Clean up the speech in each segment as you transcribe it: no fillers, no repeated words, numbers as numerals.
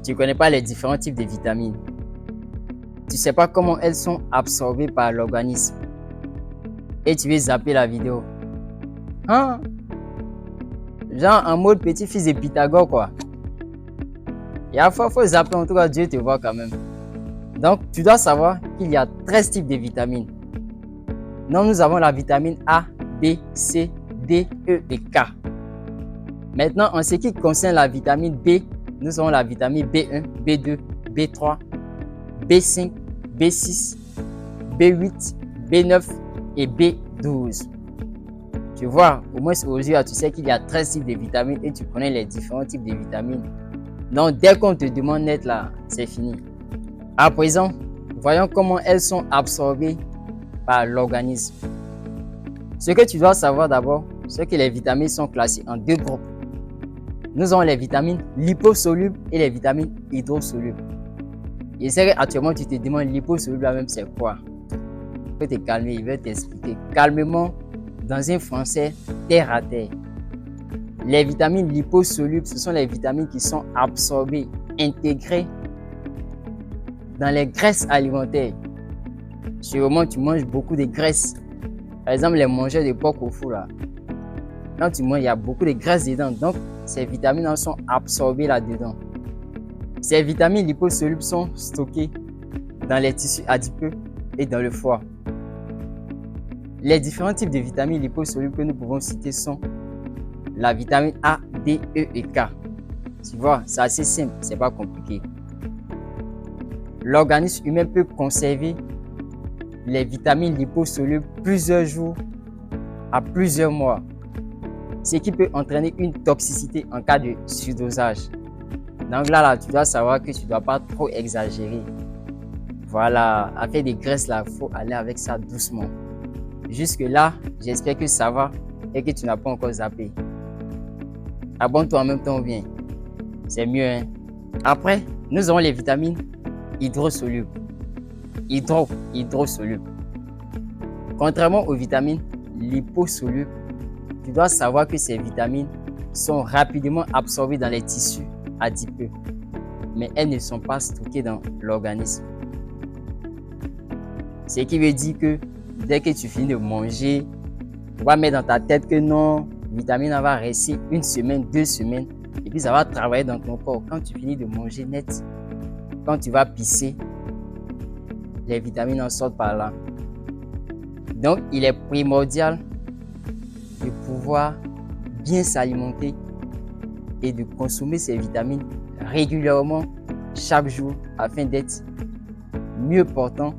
Tu ne connais pas les différents types de vitamines. Tu ne sais pas comment elles sont absorbées par l'organisme. Et tu veux zapper la vidéo. Hein? Genre en mode petit-fils de Pythagore, quoi. Et à la fois, il faut zapper, en tout cas, Dieu te voit quand même. Donc, tu dois savoir qu'il y a 13 types de vitamines. Donc, nous avons la vitamine A, B, C, D, E et K. Maintenant, en ce qui concerne la vitamine B, nous avons la vitamine B1, B2, B3, B5, B6, B8, B9 et B12. Tu vois, au moins aujourd'hui, tu sais qu'il y a 13 types de vitamines et tu connais les différents types de vitamines. Donc, dès qu'on te demande net là, c'est fini. À présent, voyons comment elles sont absorbées par l'organisme. Ce que tu dois savoir d'abord, c'est que les vitamines sont classées en deux groupes. Nous avons les vitamines liposolubles et les vitamines hydrosolubles. Et c'est qu'actuellement, tu te demandes liposoluble là même c'est quoi? Il faut te calmer, il va t'expliquer calmement dans un français terre à terre. Les vitamines liposolubles, ce sont les vitamines qui sont absorbées, intégrées dans les graisses alimentaires. Sûrement, tu manges beaucoup de graisses. Par exemple, les mangeurs de porc au four là. Quand tu manges, il y a beaucoup de graisse dedans. Donc, ces vitamines sont absorbées là-dedans. Ces vitamines liposolubles sont stockées dans les tissus adipeux et dans le foie. Les différents types de vitamines liposolubles que nous pouvons citer sont la vitamine A, D, E et K. Tu vois, c'est assez simple, c'est pas compliqué. L'organisme humain peut conserver les vitamines liposolubles plusieurs jours à plusieurs mois, ce qui peut entraîner une toxicité en cas de surdosage. Donc là, tu dois savoir que tu ne dois pas trop exagérer. Voilà, à faire des graisses là, il faut aller avec ça doucement. Jusque là, j'espère que ça va et que tu n'as pas encore zappé. Abonne-toi en même temps, viens. C'est mieux, hein? Après, nous avons les vitamines hydrosolubles. Hydrosolubles. Contrairement aux vitamines liposolubles, tu dois savoir que ces vitamines sont rapidement absorbées dans les tissus adipeux, mais elles ne sont pas stockées dans l'organisme. Ce qui veut dire que dès que tu finis de manger, tu vas mettre dans ta tête que non, la vitamine va rester 1 semaine, 2 semaines, et puis ça va travailler dans ton corps. Quand tu finis de manger net, quand tu vas pisser, les vitamines en sortent par là. Donc, il est primordial de pouvoir bien s'alimenter et de consommer ces vitamines régulièrement chaque jour afin d'être mieux portant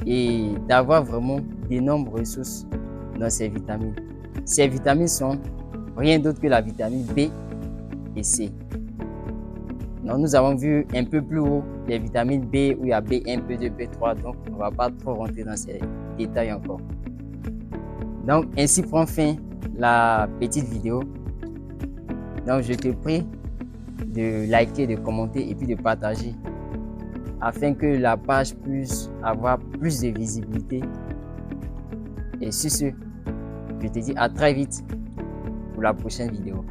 et d'avoir vraiment d'énormes ressources dans ces vitamines. Ces vitamines sont rien d'autre que la vitamine B et C. Donc, nous avons vu un peu plus haut les vitamines B où il y a B1, B2, B3, donc on ne va pas trop rentrer dans ces détails encore. Donc, ainsi prend fin la petite vidéo. Donc, je te prie de liker, de commenter et puis de partager afin que la page puisse avoir plus de visibilité. Et sur ce, je te dis à très vite pour la prochaine vidéo.